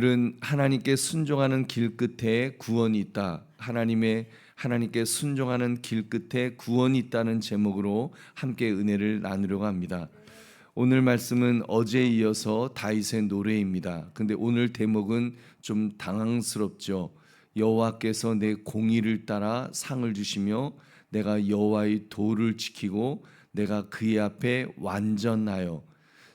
오늘은 하나님께 순종하는 길 끝에 구원이 있다. 하나님께 순종하는 길 끝에 구원이 있다는 제목으로 함께 은혜를 나누려고 합니다. 오늘 말씀은 어제에 이어서 다윗의 노래입니다. 근데 오늘 대목은 좀 당황스럽죠. 여호와께서 내 공의를 따라 상을 주시며 내가 여호와의 도를 지키고 내가 그의 앞에 완전하여.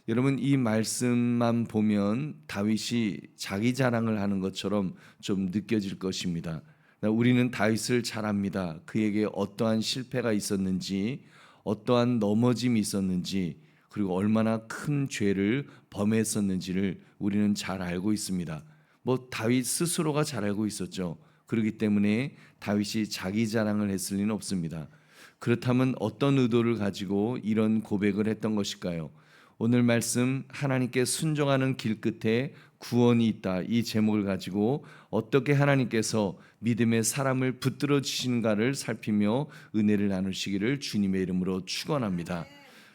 여러분, 이 말씀만 보면 다윗이 자기 자랑을 하는 것처럼 좀 느껴질 것입니다. 우리는 다윗을 잘 압니다. 그에게 어떠한 실패가 있었는지, 어떠한 넘어짐이 있었는지, 그리고 얼마나 큰 죄를 범했었는지를 우리는 잘 알고 있습니다. 다윗 스스로가 잘 알고 있었죠. 그렇기 때문에 다윗이 자기 자랑을 했을 리는 없습니다. 그렇다면 어떤 의도를 가지고 이런 고백을 했던 것일까요? 오늘 말씀 하나님께 순종하는 길 끝에 구원이 있다, 이 제목을 가지고 어떻게 하나님께서 믿음의 사람을 붙들어 주시는가를 살피며 은혜를 나누시기를 주님의 이름으로 축원합니다.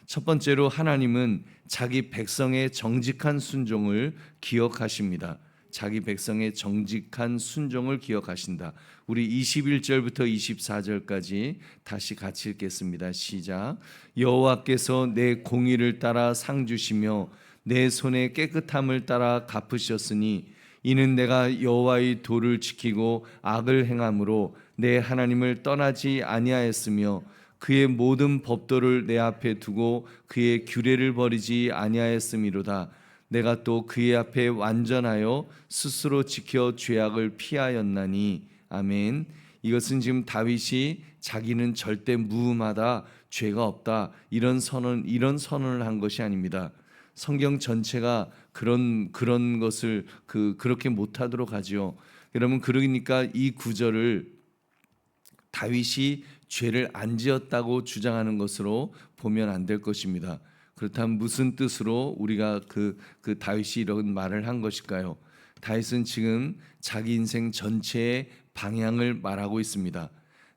첫 번째로 하나님은 자기 백성의 정직한 순종을 기억하십니다. 자기 백성의 정직한 순종을 기억하신다. 우리 21절부터 24절까지 다시 같이 읽겠습니다. 시작. 여호와께서 내 공의를 따라 상 주시며 내 손의 깨끗함을 따라 갚으셨으니 이는 내가 여호와의 도를 지키고 악을 행함으로 내 하나님을 떠나지 아니하였으며 그의 모든 법도를 내 앞에 두고 그의 규례를 버리지 아니하였음이로다. 내가 또 그의 앞에 완전하여 스스로 지켜 죄악을 피하였나니. 아멘. 이것은 지금 다윗이 자기는 절대 무음하다, 죄가 없다, 이런 선언을 한 것이 아닙니다. 성경 전체가 그런 것을 그렇게 못하도록 하지요. 여러분, 그러니까 이 구절을 다윗이 죄를 안 지었다고 주장하는 것으로 보면 안 될 것입니다. 그렇다면 무슨 뜻으로 우리가 그 다윗이 이런 말을 한 것일까요? 다윗은 지금 자기 인생 전체의 방향을 말하고 있습니다.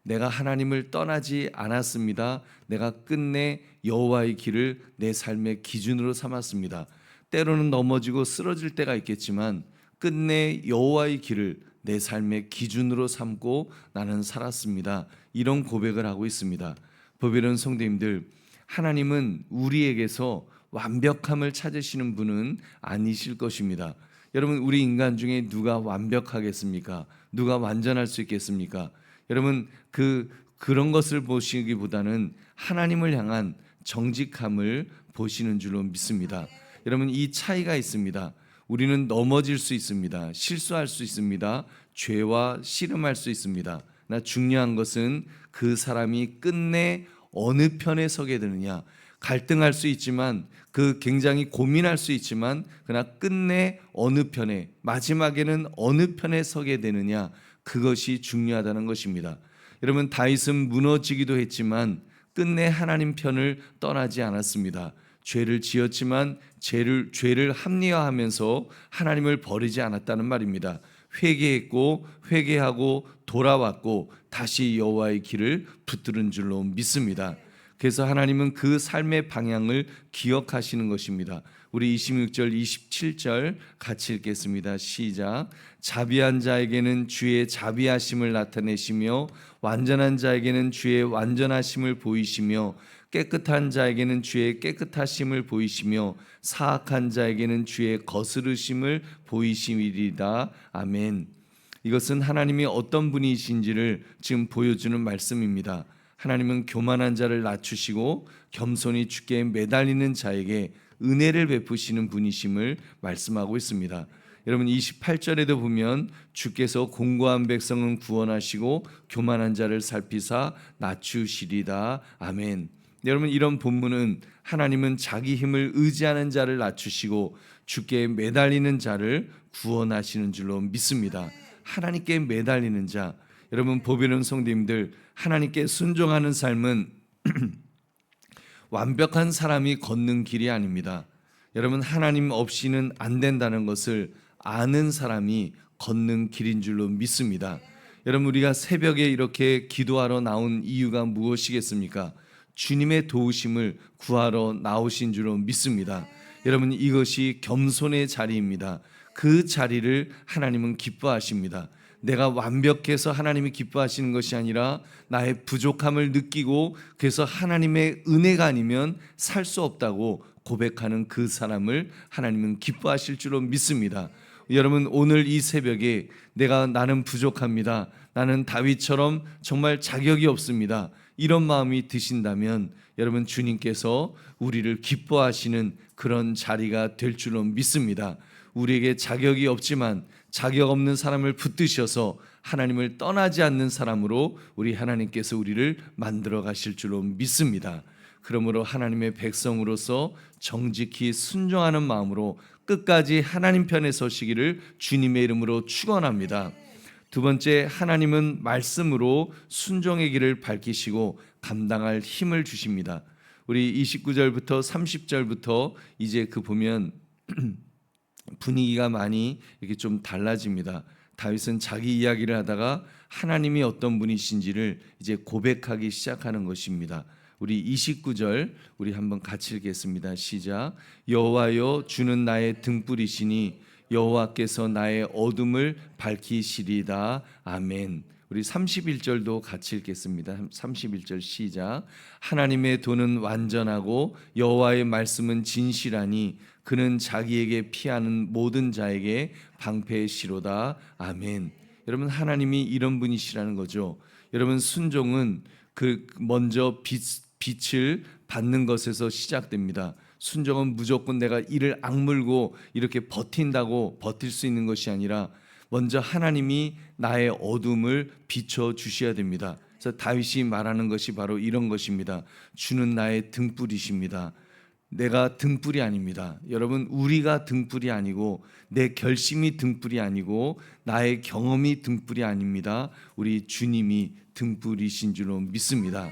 내가 하나님을 떠나지 않았습니다. 내가 끝내 여호와의 길을 내 삶의 기준으로 삼았습니다. 때로는 넘어지고 쓰러질 때가 있겠지만 끝내 여호와의 길을 내 삶의 기준으로 삼고 나는 살았습니다. 이런 고백을 하고 있습니다. 보배로운 성도님들, 하나님은 우리에게서 완벽함을 찾으시는 분은 아니실 것입니다. 여러분, 우리 인간 중에 누가 완벽하겠습니까? 누가 완전할 수 있겠습니까? 여러분, 그런 것을 보시기보다는 하나님을 향한 정직함을 보시는 줄로 믿습니다. 여러분, 이 차이가 있습니다. 우리는 넘어질 수 있습니다. 실수할 수 있습니다. 죄와 씨름할 수 있습니다. 나 중요한 것은 그 사람이 끝내 어느 편에 서게 되느냐. 갈등할 수 있지만, 굉장히 고민할 수 있지만, 그러나 끝내 어느 편에, 마지막에는 어느 편에 서게 되느냐, 그것이 중요하다는 것입니다. 여러분, 다윗은 무너지기도 했지만 끝내 하나님 편을 떠나지 않았습니다. 죄를 지었지만 죄를 합리화하면서 하나님을 버리지 않았다는 말입니다. 회개하고 돌아왔고 다시 여호와의 길을 붙들은 줄로 믿습니다. 그래서 하나님은 그 삶의 방향을 기억하시는 것입니다. 우리 26절, 27절 같이 읽겠습니다. 시작. 자비한 자에게는 주의 자비하심을 나타내시며 완전한 자에게는 주의 완전하심을 보이시며 깨끗한 자에게는 주의 깨끗하심을 보이시며 사악한 자에게는 주의 거스르심을 보이심이리다. 아멘. 이것은 하나님이 어떤 분이신지를 지금 보여주는 말씀입니다. 하나님은 교만한 자를 낮추시고 겸손히 주께 매달리는 자에게 은혜를 베푸시는 분이심을 말씀하고 있습니다. 여러분, 28절에도 보면 주께서 공고한 백성은 구원하시고 교만한 자를 살피사 낮추시리다. 아멘. 여러분, 이런 본문은 하나님은 자기 힘을 의지하는 자를 낮추시고 주께 매달리는 자를 구원하시는 줄로 믿습니다. 하나님께 매달리는 자, 여러분, 보배로운 성도님들, 하나님께 순종하는 삶은 완벽한 사람이 걷는 길이 아닙니다. 여러분, 하나님 없이는 안 된다는 것을 아는 사람이 걷는 길인 줄로 믿습니다. 여러분, 우리가 새벽에 이렇게 기도하러 나온 이유가 무엇이겠습니까? 주님의 도우심을 구하러 나오신 줄로 믿습니다. 여러분, 이것이 겸손의 자리입니다. 그 자리를 하나님은 기뻐하십니다. 내가 완벽해서 하나님이 기뻐하시는 것이 아니라 나의 부족함을 느끼고 그래서 하나님의 은혜가 아니면 살 수 없다고 고백하는 그 사람을 하나님은 기뻐하실 줄로 믿습니다. 여러분, 오늘 이 새벽에 나는 부족합니다. 나는 다윗처럼 정말 자격이 없습니다. 이런 마음이 드신다면 여러분, 주님께서 우리를 기뻐하시는 그런 자리가 될 줄로 믿습니다. 우리에게 자격이 없지만 자격 없는 사람을 붙드셔서 하나님을 떠나지 않는 사람으로 우리 하나님께서 우리를 만들어 가실 줄로 믿습니다. 그러므로 하나님의 백성으로서 정직히 순종하는 마음으로 끝까지 하나님 편에 서시기를 주님의 이름으로 축원합니다. 두 번째, 하나님은 말씀으로 순종의 길을 밝히시고 감당할 힘을 주십니다. 우리 29절부터 30절부터 이제 보면 분위기가 많이 이렇게 좀 달라집니다. 다윗은 자기 이야기를 하다가 하나님이 어떤 분이신지를 이제 고백하기 시작하는 것입니다. 우리 29절 우리 한번 같이 읽겠습니다. 시작. 여호와여, 주는 나의 등불이시니 여호와께서 나의 어둠을 밝히시리다. 아멘. 우리 31절도 같이 읽겠습니다. 31절 시작. 하나님의 도는 완전하고 여호와의 말씀은 진실하니 그는 자기에게 피하는 모든 자에게 방패시로다. 아멘. 여러분, 하나님이 이런 분이시라는 거죠. 여러분, 순종은 먼저 빛을 받는 것에서 시작됩니다. 순종은 무조건 내가 이를 악물고 이렇게 버틴다고 버틸 수 있는 것이 아니라 먼저 하나님이 나의 어둠을 비춰 주셔야 됩니다. 그래서 다윗이 말하는 것이 바로 이런 것입니다. 주는 나의 등불이십니다. 내가 등불이 아닙니다. 여러분, 우리가 등불이 아니고 내 결심이 등불이 아니고 나의 경험이 등불이 아닙니다. 우리 주님이 등불이신 줄로 믿습니다.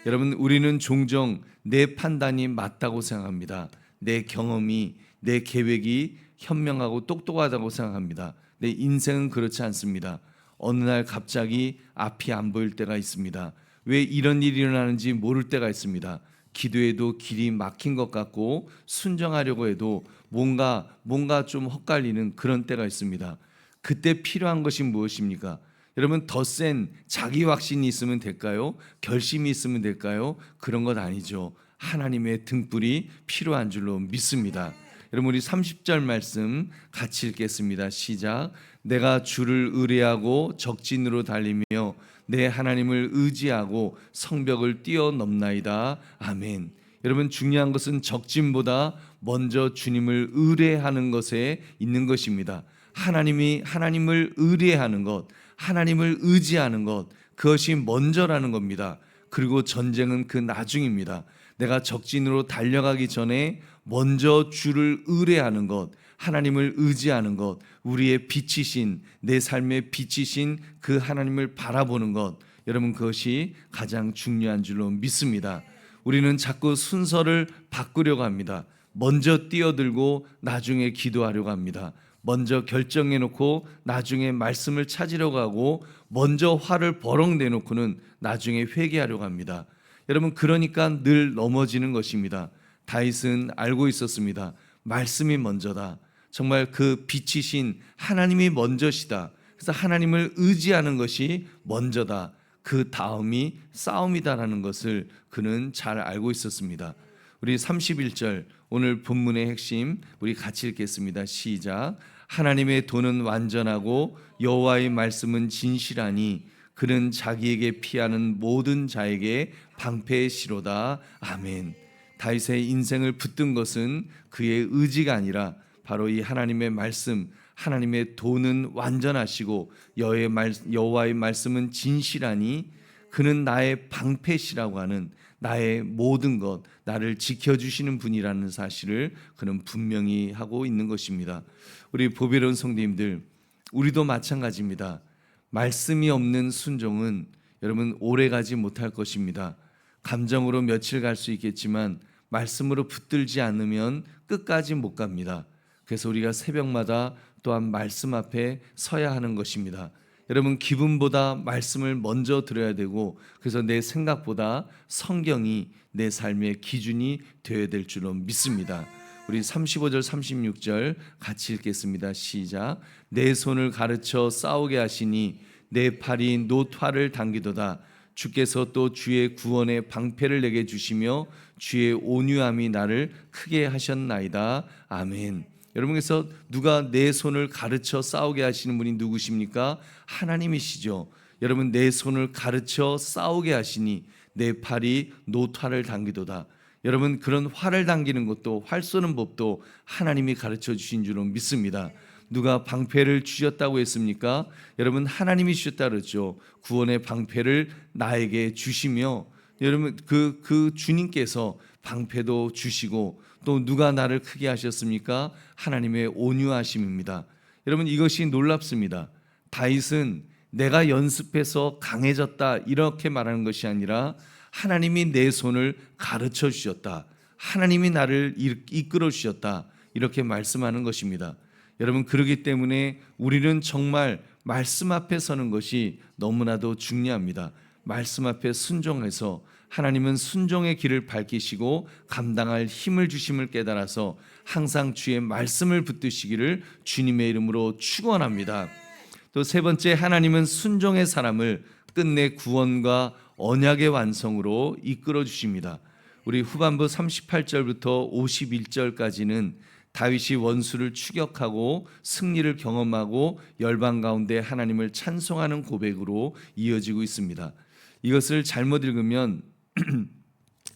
여러분, 우리는 종종 내 판단이 맞다고 생각합니다. 내 경험이, 내 계획이 현명하고 똑똑하다고 생각합니다. 내 인생은 그렇지 않습니다. 어느 날 갑자기 앞이 안 보일 때가 있습니다. 왜 이런 일이 일어나는지 모를 때가 있습니다. 기도해도 길이 막힌 것 같고 순정하려고 해도 뭔가 좀 헛갈리는 그런 때가 있습니다. 그때 필요한 것이 무엇입니까? 여러분, 더 센 자기 확신이 있으면 될까요? 결심이 있으면 될까요? 그런 것 아니죠. 하나님의 등불이 필요한 줄로 믿습니다. 여러분, 우리 30절 말씀 같이 읽겠습니다. 시작. 내가 주를 의뢰하고 적진으로 달리며 내 하나님을 의지하고 성벽을 뛰어넘나이다. 아멘. 여러분, 중요한 것은 적진보다 먼저 주님을 의뢰하는 것에 있는 것입니다. 하나님을 의뢰하는 것, 하나님을 의지하는 것, 그것이 먼저라는 겁니다. 그리고 전쟁은 그 나중입니다. 내가 적진으로 달려가기 전에 먼저 주를 의뢰하는 것, 하나님을 의지하는 것, 우리의 빛이신, 내 삶의 빛이신 그 하나님을 바라보는 것, 여러분, 그것이 가장 중요한 줄로 믿습니다. 우리는 자꾸 순서를 바꾸려고 합니다. 먼저 뛰어들고 나중에 기도하려고 합니다. 먼저 결정해놓고 나중에 말씀을 찾으려고 하고 먼저 화를 버럭 내놓고는 나중에 회개하려고 합니다. 여러분, 그러니까 늘 넘어지는 것입니다. 다윗은 알고 있었습니다. 말씀이 먼저다. 정말 그 빛이신 하나님이 먼저시다. 그래서 하나님을 의지하는 것이 먼저다. 그 다음이 싸움이다라는 것을 그는 잘 알고 있었습니다. 우리 31절 오늘 본문의 핵심 우리 같이 읽겠습니다. 시작. 하나님의 도는 완전하고 여호와의 말씀은 진실하니 그는 자기에게 피하는 모든 자에게 방패시로다. 아멘. 다윗의 인생을 붙든 것은 그의 의지가 아니라 바로 이 하나님의 말씀, 하나님의 도는 완전하시고 여호와의 말씀은 진실하니 그는 나의 방패시라고 하는 나의 모든 것, 나를 지켜주시는 분이라는 사실을 그는 분명히 하고 있는 것입니다. 우리 보배로운 성도님들, 우리도 마찬가지입니다. 말씀이 없는 순종은 여러분 오래가지 못할 것입니다. 감정으로 며칠 갈 수 있겠지만 말씀으로 붙들지 않으면 끝까지 못 갑니다. 그래서 우리가 새벽마다 또한 말씀 앞에 서야 하는 것입니다. 여러분, 기분보다 말씀을 먼저 들어야 되고 그래서 내 생각보다 성경이 내 삶의 기준이 되어야 될 줄로 믿습니다. 우리 35절 36절 같이 읽겠습니다. 시작. 내 손을 가르쳐 싸우게 하시니 내 팔이 노화를 당기도다. 주께서 또 주의 구원의 방패를 내게 주시며 주의 온유함이 나를 크게 하셨나이다. 아멘. 여러분께서 누가 내 손을 가르쳐 싸우게 하시는 분이 누구십니까? 하나님이시죠. 여러분, 내 손을 가르쳐 싸우게 하시니 내 팔이 노화를 당기도다. 여러분, 그런 활을 당기는 것도, 활 쏘는 법도 하나님이 가르쳐 주신 줄로 믿습니다. 누가 방패를 주셨다고 했습니까? 여러분, 하나님이 주셨다 그랬죠. 구원의 방패를 나에게 주시며, 여러분, 그 주님께서 방패도 주시고, 또 누가 나를 크게 하셨습니까? 하나님의 온유하심입니다. 여러분, 이것이 놀랍습니다. 다윗은 내가 연습해서 강해졌다 이렇게 말하는 것이 아니라 하나님이 내 손을 가르쳐 주셨다, 하나님이 나를 이끌어 주셨다, 이렇게 말씀하는 것입니다. 여러분, 그렇기 때문에 우리는 정말 말씀 앞에 서는 것이 너무나도 중요합니다. 말씀 앞에 순종해서 하나님은 순종의 길을 밝히시고 감당할 힘을 주심을 깨달아서 항상 주의 말씀을 붙드시기를 주님의 이름으로 축원합니다. 또 세 번째, 하나님은 순종의 사람을 끝내 구원과 언약의 완성으로 이끌어 주십니다. 우리 후반부 38절부터 51절까지는 다윗이 원수를 추격하고 승리를 경험하고 열방 가운데 하나님을 찬송하는 고백으로 이어지고 있습니다. 이것을 잘못 읽으면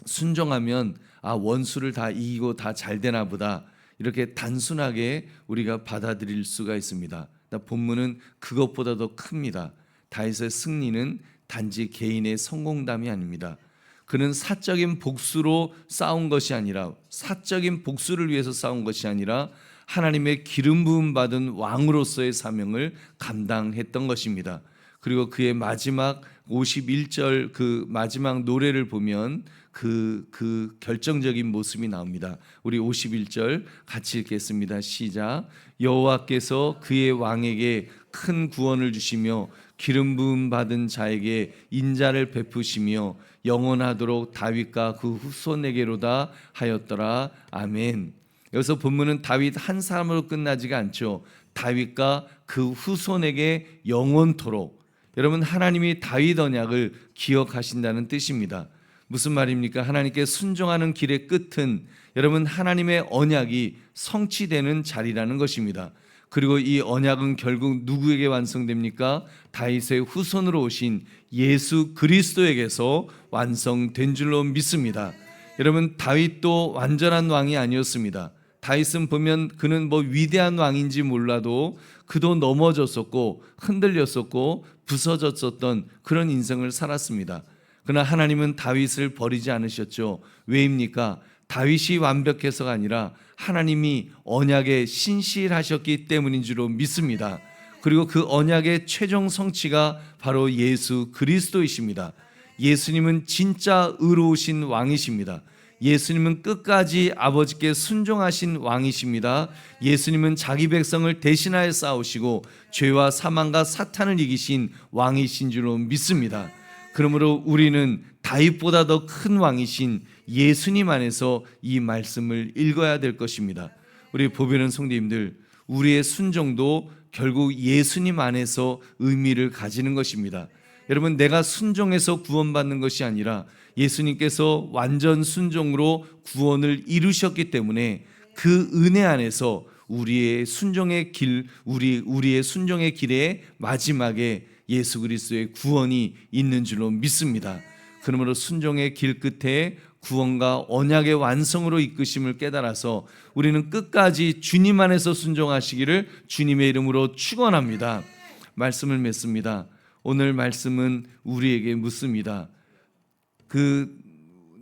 순종하면 원수를 다 이기고 다 잘 되나 보다, 이렇게 단순하게 우리가 받아들일 수가 있습니다. 본문은 그것보다 더 큽니다. 다윗의 승리는 단지 개인의 성공담이 아닙니다. 그는 사적인 복수로 싸운 것이 아니라, 사적인 복수를 위해서 싸운 것이 아니라 하나님의 기름 부음 받은 왕으로서의 사명을 감당했던 것입니다. 그리고 그의 마지막 51절 그 마지막 노래를 보면 그 결정적인 모습이 나옵니다. 우리 51절 같이 읽겠습니다. 시작. 여호와께서 그의 왕에게 큰 구원을 주시며 기름 부음 받은 자에게 인자를 베푸시며 영원하도록 다윗과 그 후손에게로다 하였더라. 아멘. 여기서 본문은 다윗 한 사람으로 끝나지가 않죠. 다윗과 그 후손에게 영원토록. 여러분, 하나님이 다윗 언약을 기억하신다는 뜻입니다. 무슨 말입니까? 하나님께 순종하는 길의 끝은 여러분 하나님의 언약이 성취되는 자리라는 것입니다. 그리고 이 언약은 결국 누구에게 완성됩니까? 다윗의 후손으로 오신 예수 그리스도에게서 완성된 줄로 믿습니다. 여러분, 다윗도 완전한 왕이 아니었습니다. 다윗은 보면 그는 위대한 왕인지 몰라도 그도 넘어졌었고 흔들렸었고 부서졌었던 그런 인생을 살았습니다. 그러나 하나님은 다윗을 버리지 않으셨죠. 왜입니까? 다윗이 완벽해서가 아니라 하나님이 언약에 신실하셨기 때문인 줄로 믿습니다. 그리고 그 언약의 최종 성취가 바로 예수 그리스도이십니다. 예수님은 진짜 의로우신 왕이십니다. 예수님은 끝까지 아버지께 순종하신 왕이십니다. 예수님은 자기 백성을 대신하여 싸우시고 죄와 사망과 사탄을 이기신 왕이신 줄로 믿습니다. 그러므로 우리는 다윗보다 더 큰 왕이신 예수님 안에서 이 말씀을 읽어야 될 것입니다. 우리 보배는 성도님들, 우리의 순종도 결국 예수님 안에서 의미를 가지는 것입니다. 여러분, 내가 순종해서 구원받는 것이 아니라 예수님께서 완전 순종으로 구원을 이루셨기 때문에 그 은혜 안에서 우리의 순종의 길, 우리의 순종의 길의 마지막에 예수 그리스도의 구원이 있는 줄로 믿습니다. 그러므로 순종의 길 끝에 구원과 언약의 완성으로 이끄심을 깨달아서 우리는 끝까지 주님 안에서 순종하시기를 주님의 이름으로 축원합니다. 말씀을 맺습니다. 오늘 말씀은 우리에게 묻습니다.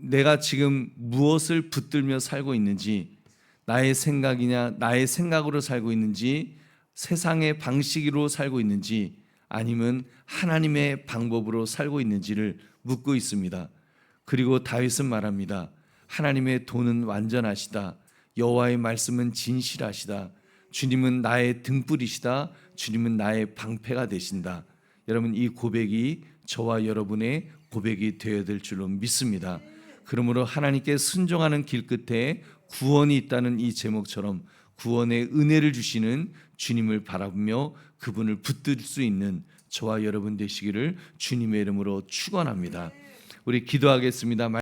내가 지금 무엇을 붙들며 살고 있는지, 나의 생각이냐 나의 생각으로 살고 있는지, 세상의 방식으로 살고 있는지, 아니면 하나님의 방법으로 살고 있는지를 묻고 있습니다. 그리고 다윗은 말합니다. 하나님의 도는 완전하시다. 여호와의 말씀은 진실하시다. 주님은 나의 등불이시다. 주님은 나의 방패가 되신다. 여러분, 이 고백이 저와 여러분의 고백이 되어야 될 줄로 믿습니다. 그러므로 하나님께 순종하는 길 끝에 구원이 있다는 이 제목처럼 구원의 은혜를 주시는 주님을 바라보며 그분을 붙들 수 있는 저와 여러분 되시기를 주님의 이름으로 축원합니다. 우리 기도하겠습니다.